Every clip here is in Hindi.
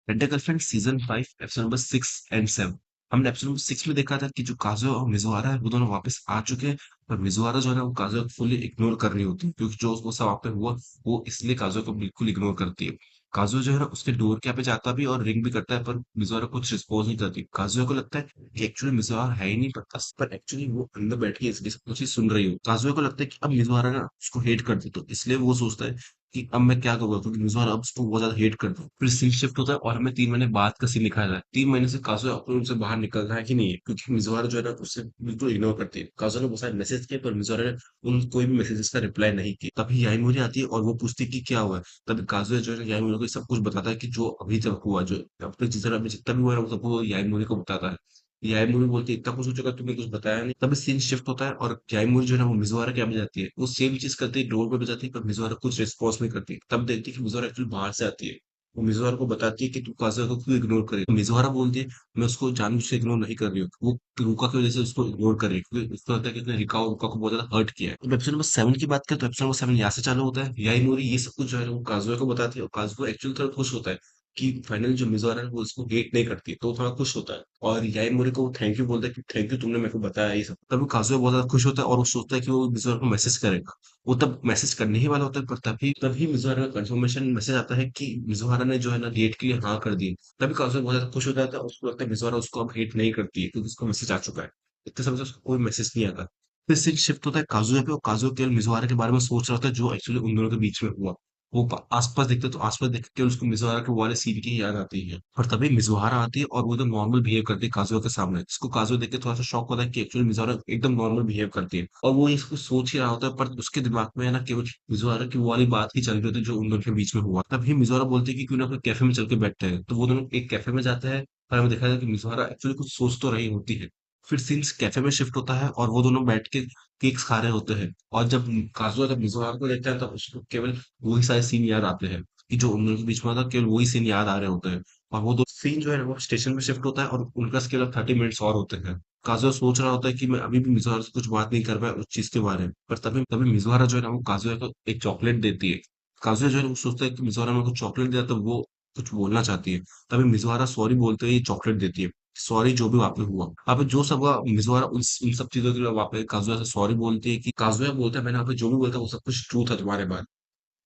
Tenter girlfriend season 5 episode number 6 and 7। हमने एपिसोड नंबर 6 में देखा था कि जो काजुया और मिजुआरा है वो दोनों वापस आ चुके हैं। पर मिजुआरा जो है ना वो काजुया को फुली इग्नोर कर रही होती है क्योंकि जो उसको सब वहाँ पे हुआ वो इसलिए काजुया को बिल्कुल इग्नोर करती है। काजुया जो है ना उसके डोर के यहाँ पे जाता भी और रिंग भी करता है पर मिजुआरा कुछ रिस्पॉन्स नहीं करती। काजुया को लगता है कि एक्चुअली मिजुआरा है ही नहीं पता पर एक्चुअली वो अंदर बैठ के इसलिए सब कुछ ही सुन रही हो। काजुया को लगता है कि अब मिजुआरा ना उसको हेट करती तो इसलिए वो सोचता है कि अब मैं क्या करूँगा क्योंकि मिज़ोर अब उसको बहुत ज़्यादा हेट करता हूँ। फिर सीन शिफ्ट होता है और हमें 3 महीने बाद का सीन दिखाया जाता है। 3 महीने से काज़ुया अपने रूम से बाहर निकल रहा है कि नहीं है क्योंकि मिज़ोर जो है ना उसे बिल्कुल इग्नोर करती है। काज़ुया ने बहुत सारे मैसेज किए पर मिज़ोर ने उन कोई भी मैसेजेस का रिप्लाई नहीं किया। तभी याईमोरी आती है और वो पूछती है कि क्या हुआ है? तभी काज़ुया जो है ना याईमोरी को सब कुछ बताता है कि जो अभी तक हुआ जो अब तक जितना भी हुआ है वो सब वो याईमोरी को बताता है। याईमोरी बोलती है इतना कुछ हो चुका तुमने कुछ बताया नहीं। तभी सीन शिफ्ट होता है और याईमोरी जो है ना वो मिज़ोरा के यहाँ पे जाती है। वो सेम चीज़ करती है, डोर पे भी जाती है पर मिज़ोरा कुछ रिस्पॉन्स नहीं करती। तब देखती है कि मिज़ोरा एक्चुअली बाहर से आती है। वो मिज़ोरा को बताती है कि तू काज़ुया को क्यों इग्नोर करे। मिज़ोरा बोलती है मैं उसको जानबूझ के इग्नोर नहीं कर रही हूँ। वो रुका की वजह से उसको इग्नोर कर रही है क्योंकि उसको लगता है कि उसने रुका को बहुत ज़्यादा हर्ट किया है। अब एपिसोड नंबर 7 की बात करें तो एपिसोड नंबर 7 यहाँ से चालू होता है। याईमोरी ये सब कुछ जो है ना वो काज़ुया को बताती है और काज़ुया एक्चुअली थोड़ा खुश होता है कि फाइनली जो मिज़ोरा है वो उसको हेट नहीं करती है, तो वो थोड़ा खुश होता है। और याईमोरी को थैंक यू बोलता है कि थैंक यू तुमने मेरे को बताया ये सब। तब काज़ुया बहुत ज़्यादा खुश होता है और वो सोचता है कि वो मिज़ोरा को मैसेज करेगा। वो तब मैसेज करने ही वाला होता है पर तभी तभी मिज़ोरा का कंफर्मेशन मैसेज आता है कि मिज़ोरा ने जो है ना डेट के लिए हाँ कर दी। तभी काज़ुया बहुत ज़्यादा खुश हो जाता है और उसको लगता है मिज़ोरा उसको अब हेट नहीं करती है क्योंकि उसका मैसेज आ चुका है। इतने समय से उसको कोई मैसेज नहीं आता। फिर सीन शिफ्ट होता है काज़ुया पे और काज़ुया केवल मिज़ोरा के बारे में सोच रहा होता है जो एक्चुअली उन दोनों के बीच में हुआ। वो आसपास देखते तो आसपास देख के उसको मिज़ोरा के वो वाले सीन की याद आती है। और तभी मिज़ोहारा आती है और वो एकदम नॉर्मल बिहेव करती है काज़ुआ के सामने। जिसको काज़ुआ देख के थोड़ा-सा शॉक होता है कि एक्चुअली मिज़ोहारा एकदम नॉर्मल बिहेव करती है। और वो इसको सोच ही रहा होता है पर उसके दिमाग में है ना केवल मिज़ोहारा की वो वाली बात ही चल रही होती है जो उन दोनों के बीच में हुआ। तभी मिज़ोहारा बोलती है कि क्यों ना कोई कैफ़े में चल के बैठते हैं। तो वो दोनों एक कैफ़े में जाते हैं और हमें दिखाया जाता है कि मिज़ोहारा एक्चुअली कुछ सोच तो रही होती है। फिर सीन्स कैफ़े में शिफ्ट होता है और वो दोनों बैठ के केक्स खा रहे होते हैं। और जब काज़ुआ जब मिज़ोहारा को देखता है तब उसको केवल वही सारे सीन याद आते हैं। कि जो उन दोनों के बीच में था केवल वही सीन याद आ रहे होते हैं। और वो 2 सीन जो है ना वो स्टेशन में शिफ्ट होता है और उनका केवल 30 मिनट्स और होते हैं। काज़ुया सोच रहा होता है कि मैं अभी भी मिज़ोहारा से कुछ बात नहीं कर पाया उस चीज़ के बारे में। पर तभी तभी मिज़ोहारा जो है ना वो काज़ुया को एक चॉकलेट देती है। काज़ुया जो है ना वो सोचता है कि मिज़ोहारा मेरे को चॉकलेट दिया तो वो कुछ बोलना चाहती है। तभी मिज़ोहारा सॉरी बोलते हुए ये चॉकलेट देती है। सॉरी जो भी वहाँ पे हुआ। अब जो सब हुआ मिज़ोहारा उन सब चीज़ों के लिए वहाँ पे काज़ुया से सॉरी बोलती है कि काज़ुया बोलता है मैंने वहाँ पे जो भी बोला था वो सब कुछ ट्रू था तुम्हारे बारे में।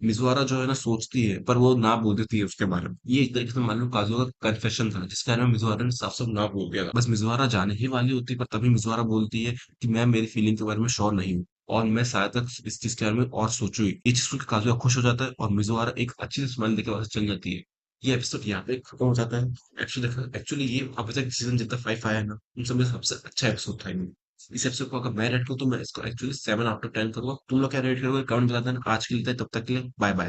मिज़ुआरा जो है ना सोचती है, पर वो ना बोल देती है उसके बारे में। ये एक तरीके से मान लो काज़ुआ का कन्फेशन था, जिसके बारे में मिज़ुआरा ने साफ-साफ ना बोल दिया था। बस मिज़ुआरा जाने ही वाली होती है, पर तभी मिज़ुआरा बोलती है कि मैं मेरी फीलिंग के बारे में श्योर नहीं हूँ और मैं शायद तक इस चीज़ के बारे में और सोचूँ ही। ये चीज़ सुन के काज़ुआ खुश हो जाता है और मिज़ुआरा एक अच्छी सी स्माइल देके वहाँ से चली जाती है। ये एपिसोड यहाँ पे खत्म हो जाता है। एक्चुअली ये अभी तक सीज़न जितना 5 आया है ना, उन सब में सबसे अच्छा एपिसोड था ये। इस एपिसोड को अगर मैं रेट करूँ तो मैं इसको एक्चुअली 7 आउट ऑफ 10 करूँगा। तुम लोग क्या रेट करोगे कमेंट में बता देना। आज के लिए तब तक के लिए बाय बाय।